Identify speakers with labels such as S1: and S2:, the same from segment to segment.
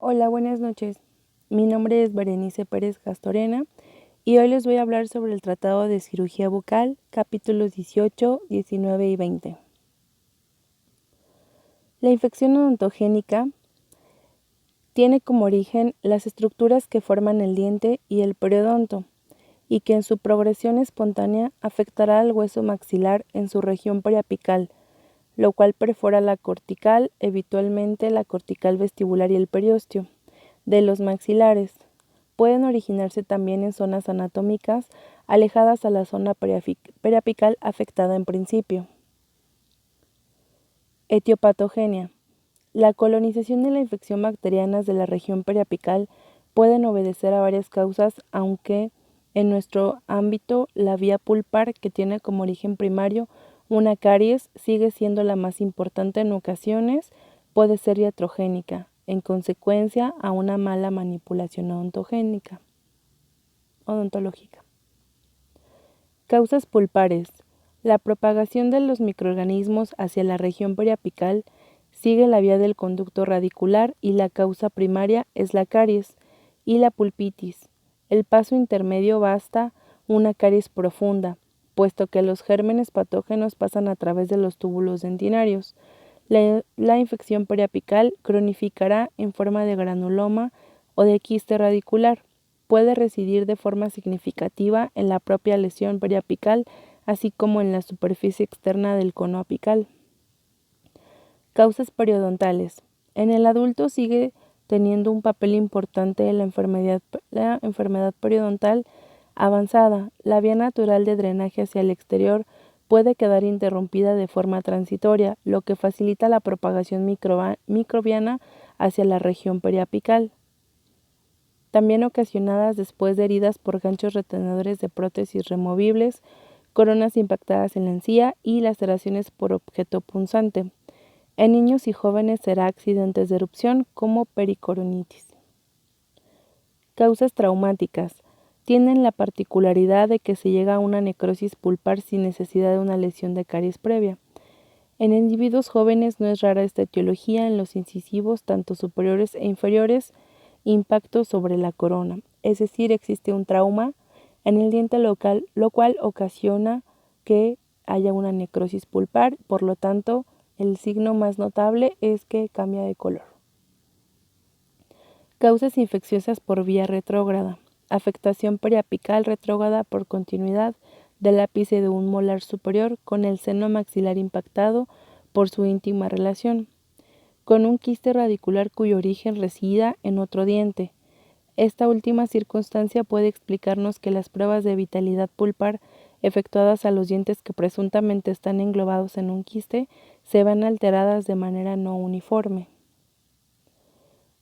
S1: Hola, buenas noches. Mi nombre es Berenice Pérez Castorena y hoy les voy a hablar sobre el Tratado de Cirugía Bucal, capítulos 18, 19 y 20. La infección odontogénica tiene como origen las estructuras que forman el diente y el periodonto, y que en su progresión espontánea afectará al hueso maxilar en su región periapical, lo cual perfora la cortical, eventualmente la cortical vestibular y el periósteo de los maxilares. Pueden originarse también en zonas anatómicas alejadas a la zona periapical afectada en principio. Etiopatogenia. La colonización de la infección bacteriana de la región periapical pueden obedecer a varias causas, aunque en nuestro ámbito la vía pulpar, que tiene como origen primario una caries, sigue siendo la más importante. En ocasiones puede ser iatrogénica, en consecuencia a una mala manipulación odontológica. Causas pulpares. La propagación de los microorganismos hacia la región periapical sigue la vía del conducto radicular y la causa primaria es la caries y la pulpitis. El paso intermedio basta una caries profunda, puesto que los gérmenes patógenos pasan a través de los túbulos dentinarios. La infección periapical cronificará en forma de granuloma o de quiste radicular. Puede residir de forma significativa en la propia lesión periapical, así como en la superficie externa del cono apical. Causas periodontales. En el adulto sigue teniendo un papel importante la enfermedad periodontal avanzada. La vía natural de drenaje hacia el exterior puede quedar interrumpida de forma transitoria, lo que facilita la propagación microbiana hacia la región periapical, también ocasionadas después de heridas por ganchos retenedores de prótesis removibles, coronas impactadas en la encía y laceraciones por objeto punzante. En niños y jóvenes será accidentes de erupción como pericoronitis. Causas traumáticas. Tienen la particularidad de que se llega a una necrosis pulpar sin necesidad de una lesión de caries previa. En individuos jóvenes no es rara esta etiología en los incisivos, tanto superiores e inferiores, impacto sobre la corona, es decir, existe un trauma en el diente local, lo cual ocasiona que haya una necrosis pulpar. Por lo tanto, el signo más notable es que cambia de color. Causas infecciosas por vía retrógrada. Afectación periapical retrógrada por continuidad del ápice de un molar superior con el seno maxilar impactado por su íntima relación, con un quiste radicular cuyo origen resida en otro diente. Esta última circunstancia puede explicarnos que las pruebas de vitalidad pulpar efectuadas a los dientes que presuntamente están englobados en un quiste se vean alteradas de manera no uniforme.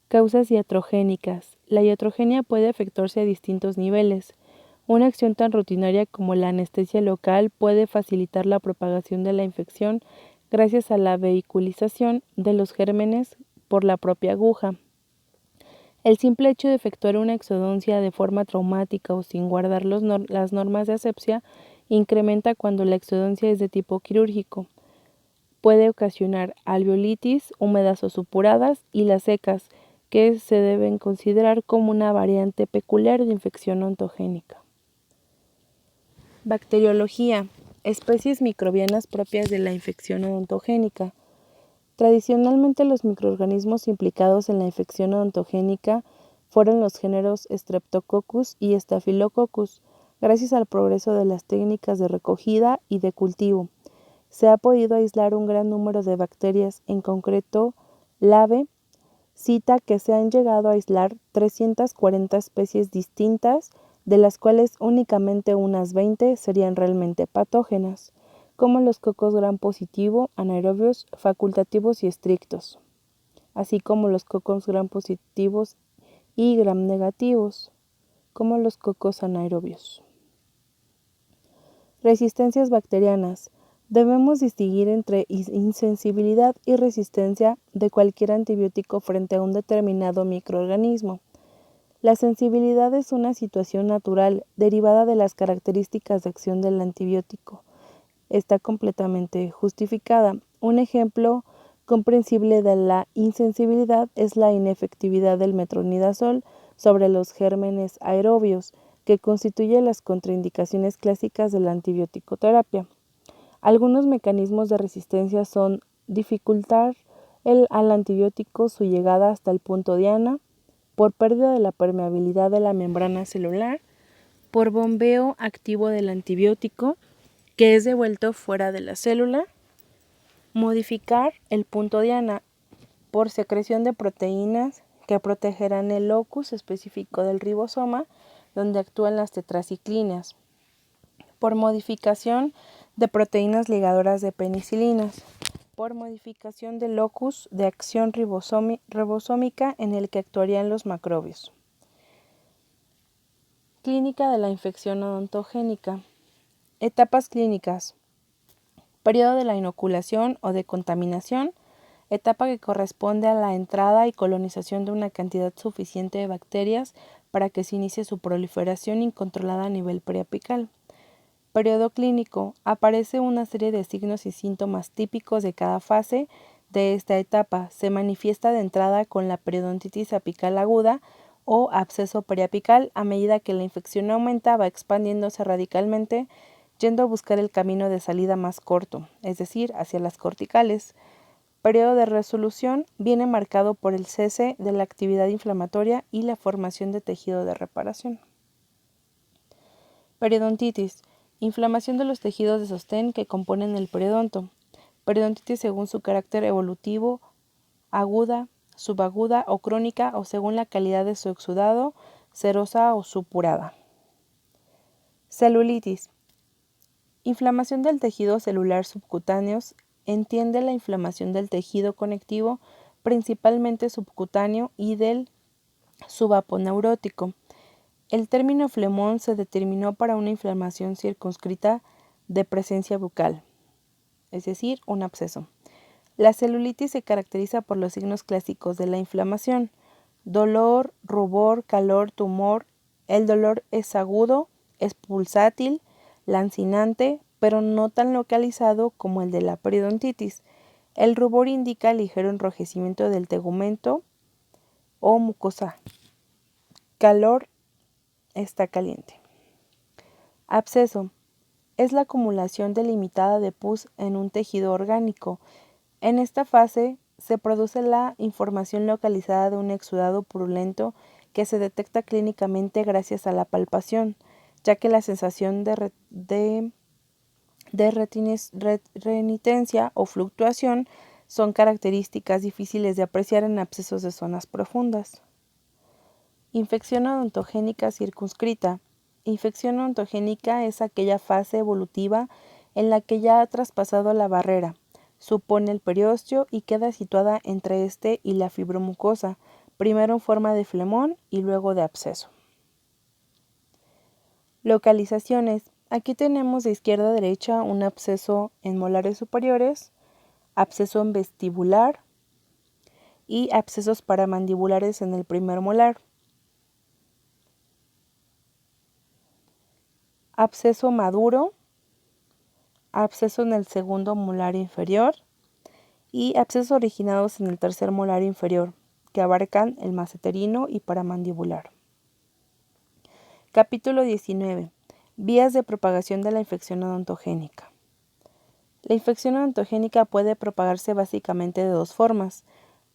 S1: Causas iatrogénicas. La iatrogenia puede efectuarse a distintos niveles. Una acción tan rutinaria como la anestesia local puede facilitar la propagación de la infección gracias a la vehiculización de los gérmenes por la propia aguja. El simple hecho de efectuar una exodoncia de forma traumática o sin guardar las normas de asepsia incrementa cuando la exodoncia es de tipo quirúrgico. Puede ocasionar alveolitis, húmedas o supuradas, y las secas, que se deben considerar como una variante peculiar de infección odontogénica. Bacteriología. Especies microbianas propias de la infección odontogénica. Tradicionalmente los microorganismos implicados en la infección odontogénica fueron los géneros Streptococcus y Staphylococcus. Gracias al progreso de las técnicas de recogida y de cultivo, se ha podido aislar un gran número de bacterias. En concreto, Lave cita que se han llegado a aislar 340 especies distintas, de las cuales únicamente unas 20 serían realmente patógenas, como los cocos gram positivo, anaerobios, facultativos y estrictos, así como los cocos gram positivos y gram negativos, como los cocos anaerobios. Resistencias bacterianas. Debemos distinguir entre insensibilidad y resistencia de cualquier antibiótico frente a un determinado microorganismo. La sensibilidad es una situación natural derivada de las características de acción del antibiótico. Está completamente justificada. Un ejemplo comprensible de la insensibilidad es la inefectividad del metronidazol sobre los gérmenes aerobios, que constituye las contraindicaciones clásicas de la antibiótico-terapia. Algunos mecanismos de resistencia son dificultar al antibiótico su llegada hasta el punto diana, por pérdida de la permeabilidad de la membrana celular, por bombeo activo del antibiótico, que es devuelto fuera de la célula, modificar el punto diana por secreción de proteínas que protegerán el locus específico del ribosoma, donde actúan las tetraciclinas, por modificación de proteínas ligadoras de penicilinas, por modificación del locus de acción ribosómica en el que actuarían los macrobios. Clínica de la infección odontogénica. Etapas clínicas. Periodo de la inoculación o de contaminación, etapa que corresponde a la entrada y colonización de una cantidad suficiente de bacterias para que se inicie su proliferación incontrolada a nivel preapical. Periodo clínico. Aparece una serie de signos y síntomas típicos de cada fase de esta etapa. Se manifiesta de entrada con la periodontitis apical aguda o absceso periapical. A medida que la infección aumenta, va expandiéndose radicalmente, yendo a buscar el camino de salida más corto, es decir, hacia las corticales. Periodo de resolución viene marcado por el cese de la actividad inflamatoria y la formación de tejido de reparación. Periodontitis. Inflamación de los tejidos de sostén que componen el periodonto. Periodontitis según su carácter evolutivo, aguda, subaguda o crónica o según la calidad de su exudado, serosa o supurada. Celulitis. Inflamación del tejido celular subcutáneo. Entiende la inflamación del tejido conectivo, principalmente subcutáneo, y del subaponeurótico. El término flemón se determinó para una inflamación circunscrita de presencia bucal, es decir, un absceso. La celulitis se caracteriza por los signos clásicos de la inflamación: dolor, rubor, calor, tumor. El dolor es agudo, es pulsátil, lancinante, pero no tan localizado como el de la periodontitis. El rubor indica ligero enrojecimiento del tegumento o mucosa. Calor, está caliente. Absceso. Es la acumulación delimitada de pus en un tejido orgánico. En esta fase se produce la información localizada de un exudado purulento que se detecta clínicamente gracias a la palpación, ya que la sensación de renitencia o fluctuación son características difíciles de apreciar en abscesos de zonas profundas. Infección odontogénica circunscrita. Infección odontogénica es aquella fase evolutiva en la que ya ha traspasado la barrera, supone el periósteo y queda situada entre este y la fibromucosa, primero en forma de flemón y luego de absceso. Localizaciones. Aquí tenemos de izquierda a derecha un absceso en molares superiores, absceso en vestibular y abscesos paramandibulares en el primer molar. Absceso maduro, absceso en el segundo molar inferior y abscesos originados en el tercer molar inferior, que abarcan el maceterino y paramandibular. Capítulo 19. Vías de propagación de la infección odontogénica. La infección odontogénica puede propagarse básicamente de dos formas: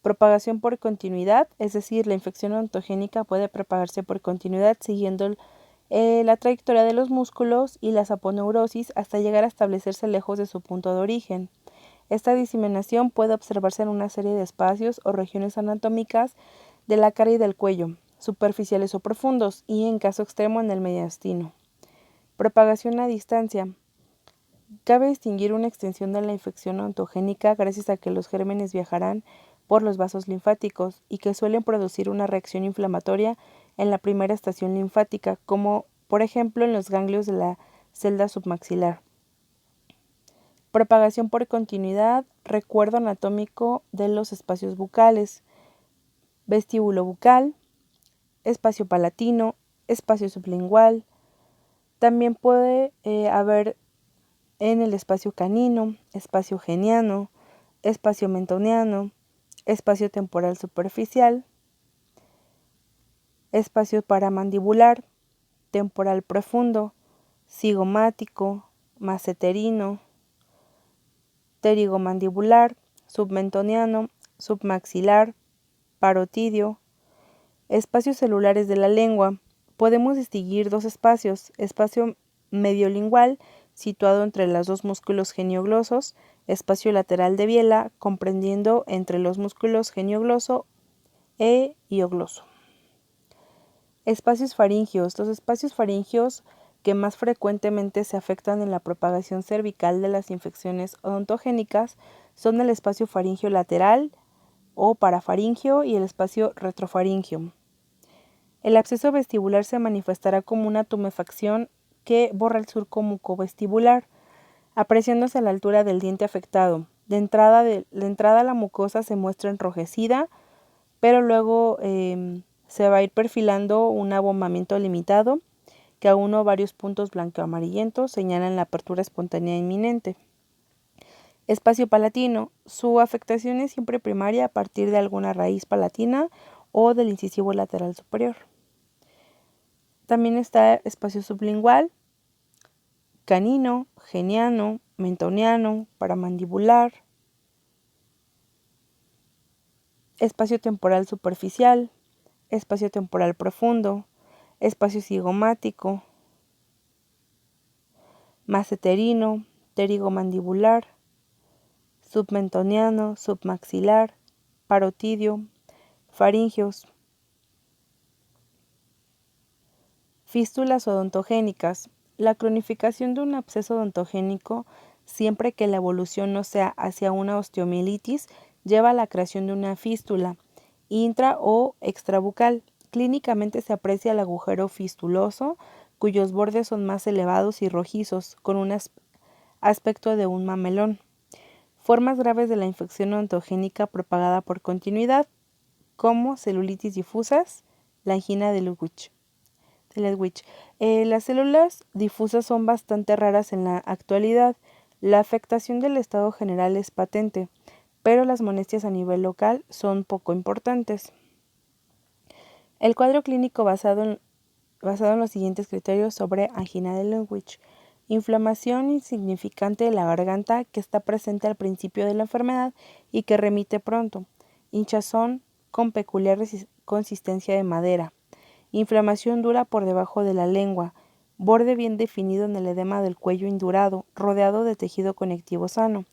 S1: propagación por continuidad, es decir, la infección odontogénica puede propagarse por continuidad siguiendo la trayectoria de los músculos y las aponeurosis hasta llegar a establecerse lejos de su punto de origen. Esta diseminación puede observarse en una serie de espacios o regiones anatómicas de la cara y del cuello, superficiales o profundos, y en caso extremo en el mediastino. Propagación a distancia. Cabe distinguir una extensión de la infección odontogénica gracias a que los gérmenes viajarán por los vasos linfáticos y que suelen producir una reacción inflamatoria en la primera estación linfática, como por ejemplo en los ganglios de la celda submaxilar. Propagación por continuidad, recuerdo anatómico de los espacios bucales, vestíbulo bucal, espacio palatino, espacio sublingual. También puede haber en el espacio canino, espacio geniano, espacio mentoniano, espacio temporal superficial, espacio paramandibular, temporal profundo, cigomático, maceterino, pterigomandibular, submentoniano, submaxilar, parotidio. Espacios celulares de la lengua. Podemos distinguir dos espacios: espacio mediolingual, situado entre los dos músculos genioglosos; espacio lateral de biela, comprendiendo entre los músculos geniogloso e hiogloso. Espacios faringeos. Los espacios faringeos que más frecuentemente se afectan en la propagación cervical de las infecciones odontogénicas son el espacio faríngeo lateral o parafaríngeo y el espacio retrofaríngeo. El absceso vestibular se manifestará como una tumefacción que borra el surco mucovestibular, apreciándose a la altura del diente afectado. De entrada la mucosa se muestra enrojecida, pero luego se va a ir perfilando un abombamiento limitado que a uno o varios puntos blanco-amarillentos señalan la apertura espontánea inminente. Espacio palatino. Su afectación es siempre primaria a partir de alguna raíz palatina o del incisivo lateral superior. También está espacio sublingual, canino, geniano, mentoniano, paramandibular, espacio temporal superficial, espacio temporal profundo, espacio cigomático, maceterino, pterigomandibular, submentoniano, submaxilar, parotidio, faringeos. Fístulas odontogénicas. La cronificación de un absceso odontogénico, siempre que la evolución no sea hacia una osteomielitis, lleva a la creación de una fístula intra o extrabucal. Clínicamente se aprecia el agujero fistuloso, cuyos bordes son más elevados y rojizos, con un aspecto de un mamelón. Formas graves de la infección odontogénica propagada por continuidad, como celulitis difusas, la angina de Ludwig. Las células difusas son bastante raras en la actualidad. La afectación del estado general es patente, pero las molestias a nivel local son poco importantes. El cuadro clínico basado en los siguientes criterios sobre angina de Ludwig: inflamación insignificante de la garganta que está presente al principio de la enfermedad y que remite pronto; hinchazón con peculiar consistencia de madera; inflamación dura por debajo de la lengua; borde bien definido en el edema del cuello indurado, rodeado de tejido conectivo sano;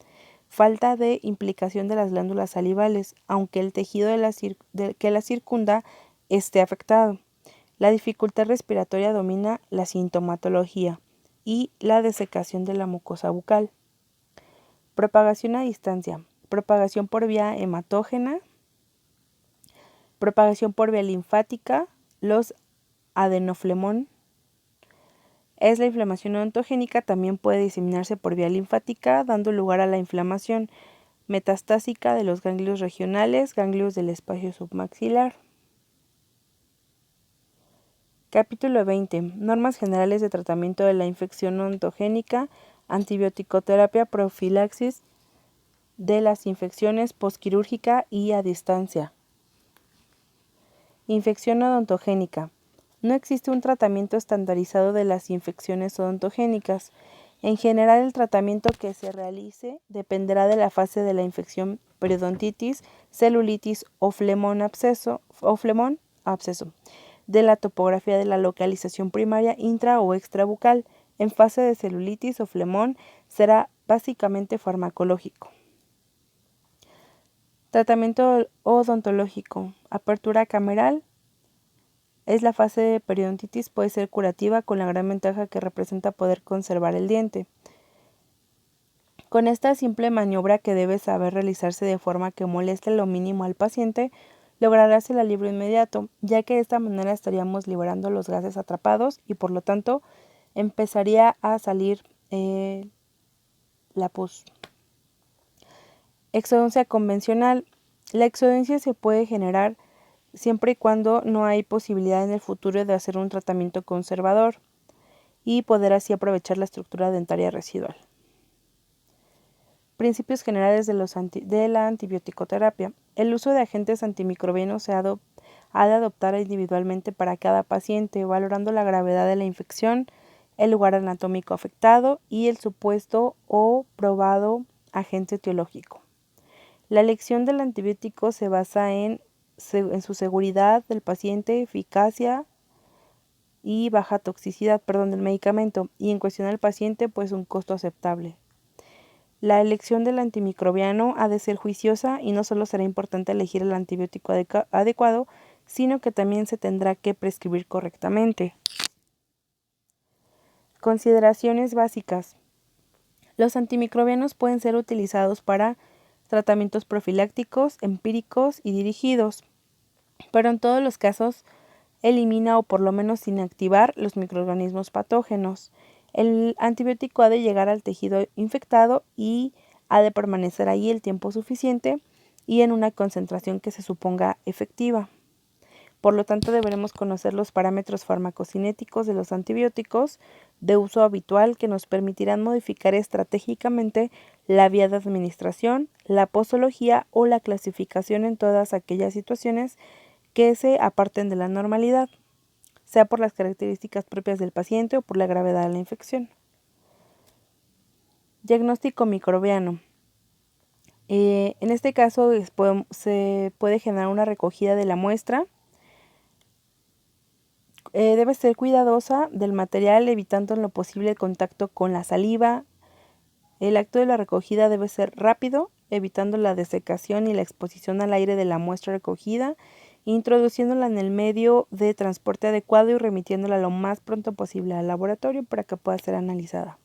S1: falta de implicación de las glándulas salivales, aunque el tejido que la circunda esté afectado. La dificultad respiratoria domina la sintomatología y la desecación de la mucosa bucal. Propagación a distancia. Propagación por vía hematógena. Propagación por vía linfática. Los adenoflemón. La inflamación odontogénica también puede diseminarse por vía linfática, dando lugar a la inflamación metastásica de los ganglios regionales, ganglios del espacio submaxilar. Capítulo 20. Normas generales de tratamiento de la infección odontogénica, antibiótico-terapia, profilaxis de las infecciones posquirúrgica y a distancia. Infección odontogénica. No existe un tratamiento estandarizado de las infecciones odontogénicas. En general, el tratamiento que se realice dependerá de la fase de la infección: periodontitis, celulitis o flemón absceso, de la topografía de la localización primaria intra o extrabucal. En fase de celulitis o flemón será básicamente farmacológico. Tratamiento odontológico. Apertura cameral. La fase de periodontitis puede ser curativa, con la gran ventaja que representa poder conservar el diente. Con esta simple maniobra, que debe saber realizarse de forma que moleste lo mínimo al paciente, lograrás el alivio inmediato, ya que de esta manera estaríamos liberando los gases atrapados y por lo tanto empezaría a salir la pus. Exodoncia convencional. La exodoncia se puede generar siempre y cuando no hay posibilidad en el futuro de hacer un tratamiento conservador y poder así aprovechar la estructura dentaria residual. Principios generales de la antibiótico-terapia. El uso de agentes antimicrobianos ha de adoptar individualmente para cada paciente, valorando la gravedad de la infección, el lugar anatómico afectado y el supuesto o probado agente etiológico. La elección del antibiótico se basa en su seguridad del paciente, eficacia y baja toxicidad, del medicamento, y en cuestión al paciente, pues un costo aceptable. La elección del antimicrobiano ha de ser juiciosa y no solo será importante elegir el antibiótico adecuado, sino que también se tendrá que prescribir correctamente. Consideraciones básicas. Los antimicrobianos pueden ser utilizados para tratamientos profilácticos, empíricos y dirigidos, pero en todos los casos elimina o por lo menos inactivar los microorganismos patógenos. El antibiótico ha de llegar al tejido infectado y ha de permanecer ahí el tiempo suficiente y en una concentración que se suponga efectiva. Por lo tanto, deberemos conocer los parámetros farmacocinéticos de los antibióticos de uso habitual que nos permitirán modificar estratégicamente la vía de administración, la posología o la clasificación en todas aquellas situaciones que se aparten de la normalidad, sea por las características propias del paciente o por la gravedad de la infección. Diagnóstico microbiano. En este caso se puede generar una recogida de la muestra. Debe ser cuidadosa del material, evitando en lo posible el contacto con la saliva. El acto de la recogida debe ser rápido, evitando la desecación y la exposición al aire de la muestra recogida, introduciéndola en el medio de transporte adecuado y remitiéndola lo más pronto posible al laboratorio para que pueda ser analizada.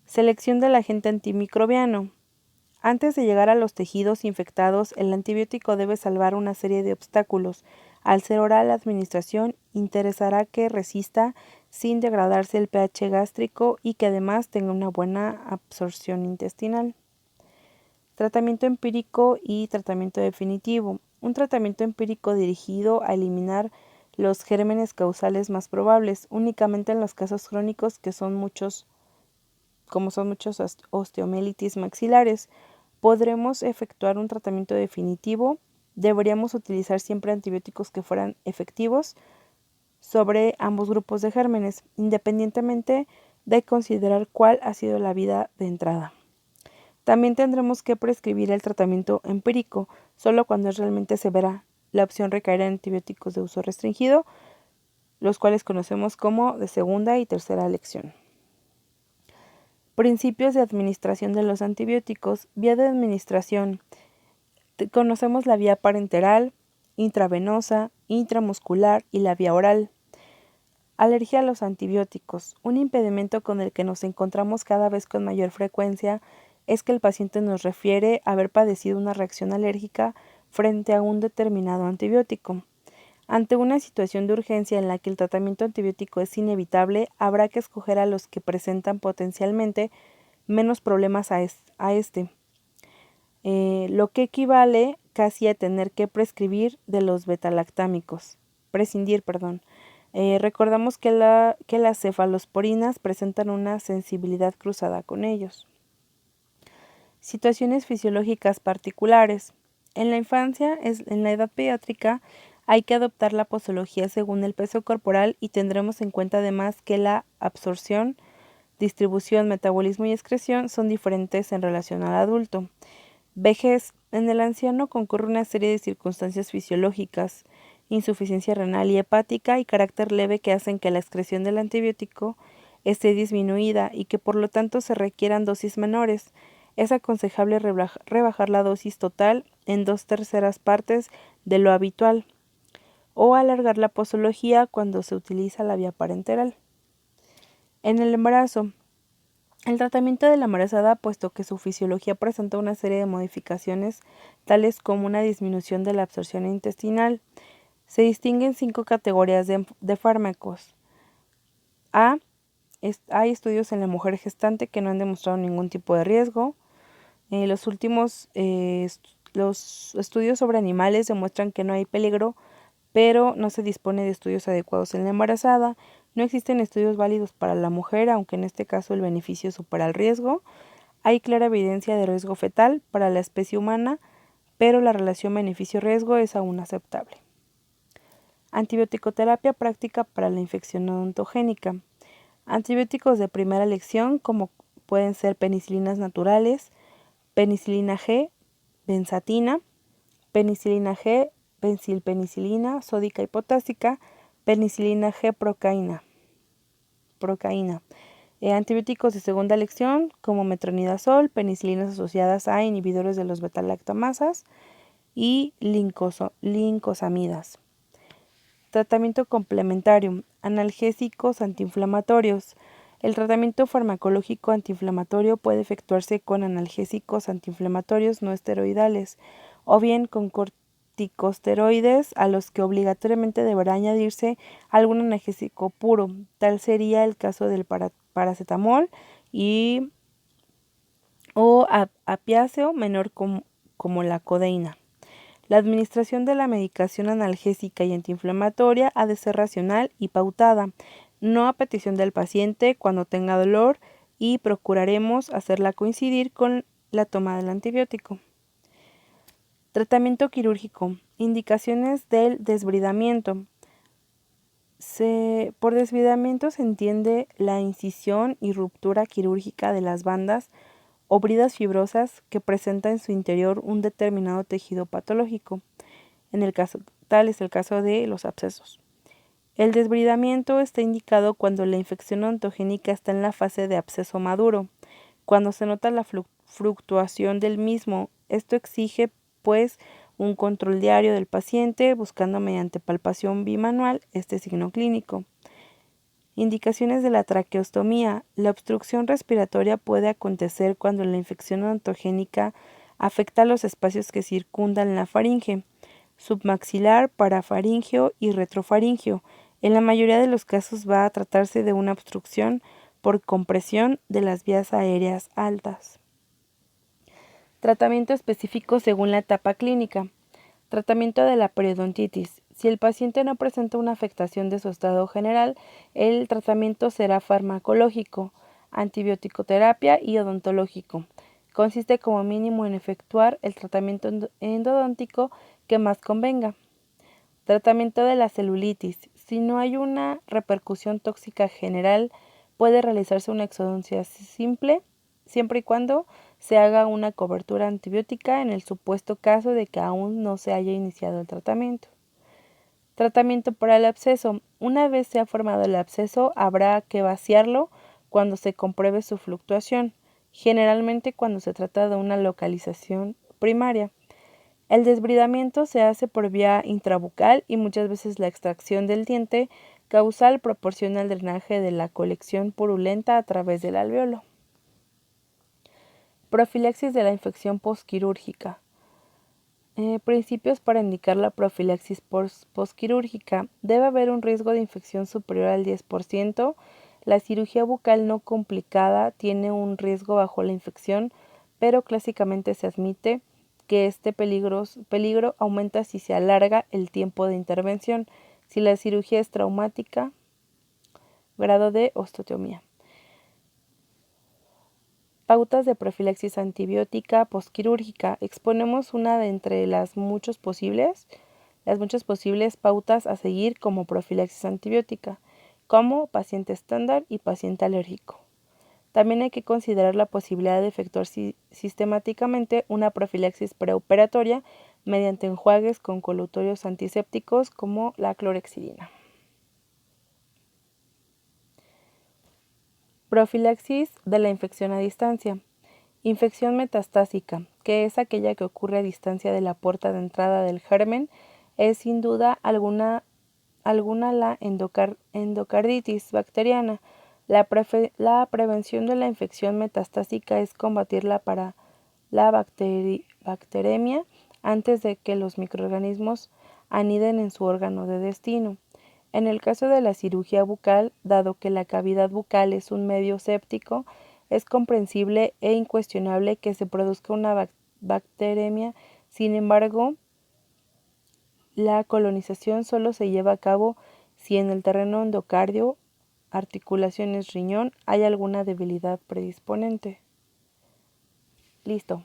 S1: Selección del agente antimicrobiano. Antes de llegar a los tejidos infectados, el antibiótico debe salvar una serie de obstáculos. Al ser oral la administración, interesará que resista sin degradarse el pH gástrico y que además tenga una buena absorción intestinal. Tratamiento empírico y tratamiento definitivo. Un tratamiento empírico dirigido a eliminar los gérmenes causales más probables, únicamente en los casos crónicos que son muchos, como son muchos osteomielitis maxilares. Podremos efectuar un tratamiento definitivo. Deberíamos utilizar siempre antibióticos que fueran efectivos sobre ambos grupos de gérmenes, independientemente de considerar cuál ha sido la vía de entrada. También tendremos que prescribir el tratamiento empírico, solo cuando es realmente severa. La opción recaerá en antibióticos de uso restringido, los cuales conocemos como de segunda y tercera elección. Principios de administración de los antibióticos. Vía de administración. Conocemos la vía parenteral, intravenosa, intramuscular y la vía oral. Alergia a los antibióticos. Un impedimento con el que nos encontramos cada vez con mayor frecuencia es que el paciente nos refiere haber padecido una reacción alérgica frente a un determinado antibiótico. Ante una situación de urgencia en la que el tratamiento antibiótico es inevitable, habrá que escoger a los que presentan potencialmente menos problemas a este. Lo que equivale casi a tener que prescindir de los betalactámicos. Recordamos que las cefalosporinas presentan una sensibilidad cruzada con ellos. Situaciones fisiológicas particulares. En la infancia, en la edad pediátrica, hay que adoptar la posología según el peso corporal y tendremos en cuenta además que la absorción, distribución, metabolismo y excreción son diferentes en relación al adulto. Vejez. En el anciano concurre una serie de circunstancias fisiológicas, insuficiencia renal y hepática y carácter leve que hacen que la excreción del antibiótico esté disminuida y que por lo tanto se requieran dosis menores. Es aconsejable rebajar la dosis total en 2/3 partes de lo habitual o alargar la posología cuando se utiliza la vía parenteral. En el embarazo. El tratamiento de la embarazada, puesto que su fisiología presenta una serie de modificaciones, tales como una disminución de la absorción intestinal, se distinguen 5 categorías de fármacos. Hay estudios en la mujer gestante que no han demostrado ningún tipo de riesgo. Los estudios sobre animales demuestran que no hay peligro, pero no se dispone de estudios adecuados en la embarazada. No existen estudios válidos para la mujer, aunque en este caso el beneficio supera el riesgo. Hay clara evidencia de riesgo fetal para la especie humana, pero la relación beneficio-riesgo es aún aceptable. Antibiótico-terapia práctica para la infección odontogénica. Antibióticos de primera elección como pueden ser penicilinas naturales, penicilina G, benzatina, penicilina G, benzilpenicilina, sódica y potásica, penicilina G procaína. Antibióticos de segunda elección como metronidazol, penicilinas asociadas a inhibidores de los beta-lactamasas y lincosamidas. Tratamiento complementario, analgésicos antiinflamatorios. El tratamiento farmacológico antiinflamatorio puede efectuarse con analgésicos antiinflamatorios no esteroidales o bien con corticosteroides a los que obligatoriamente deberá añadirse algún analgésico puro. Tal sería el caso del paracetamol o apiáceo menor como la codeína. La administración de la medicación analgésica y antiinflamatoria ha de ser racional y pautada, no a petición del paciente cuando tenga dolor, y procuraremos hacerla coincidir con la toma del antibiótico. Tratamiento quirúrgico. Indicaciones del desbridamiento. Por desbridamiento se entiende la incisión y ruptura quirúrgica de las bandas o bridas fibrosas que presentan en su interior un determinado tejido patológico. Tal es el caso de los abscesos. El desbridamiento está indicado cuando la infección odontogénica está en la fase de absceso maduro, cuando se nota la fluctuación del mismo. Esto exige, pues, un control diario del paciente, buscando mediante palpación bimanual este signo clínico. Indicaciones de la traqueostomía. La obstrucción respiratoria puede acontecer cuando la infección odontogénica afecta a los espacios que circundan la faringe, submaxilar, parafaringeo y retrofaringeo. En la mayoría de los casos va a tratarse de una obstrucción por compresión de las vías aéreas altas. Tratamiento específico según la etapa clínica. Tratamiento de la periodontitis. Si el paciente no presenta una afectación de su estado general, el tratamiento será farmacológico, antibiótico-terapia y odontológico. Consiste como mínimo en efectuar el tratamiento endodóntico que más convenga. Tratamiento de la celulitis. Si no hay una repercusión tóxica general, puede realizarse una exodoncia simple, siempre y cuando se haga una cobertura antibiótica en el supuesto caso de que aún no se haya iniciado el tratamiento. Tratamiento para el absceso. Una vez se ha formado el absceso, habrá que vaciarlo cuando se compruebe su fluctuación, generalmente cuando se trata de una localización primaria. El desbridamiento se hace por vía intrabucal y muchas veces la extracción del diente causal proporciona el drenaje de la colección purulenta a través del alveolo. Profilaxis de la infección posquirúrgica. Principios para indicar la profilaxis posquirúrgica. Debe haber un riesgo de infección superior al 10%. La cirugía bucal no complicada tiene un riesgo bajo la infección, pero clásicamente se admite que este peligro aumenta si se alarga el tiempo de intervención, si la cirugía es traumática, grado de osteotomía. Pautas de profilaxis antibiótica posquirúrgica. Exponemos una de entre las muchas posibles pautas a seguir como profilaxis antibiótica, como paciente estándar y paciente alérgico. También hay que considerar la posibilidad de efectuar sistemáticamente una profilaxis preoperatoria mediante enjuagues con colutorios antisépticos como la clorhexidina. Profilaxis de la infección a distancia. Infección metastásica, que es aquella que ocurre a distancia de la puerta de entrada del germen, es sin duda alguna la endocarditis bacteriana. La prevención de la infección metastásica es combatirla para la bacteremia antes de que los microorganismos aniden en su órgano de destino. En el caso de la cirugía bucal, dado que la cavidad bucal es un medio séptico, es comprensible e incuestionable que se produzca una bacteremia. Sin embargo, la colonización solo se lleva a cabo si en el terreno endocardio, articulaciones riñón, hay alguna debilidad predisponente. Listo.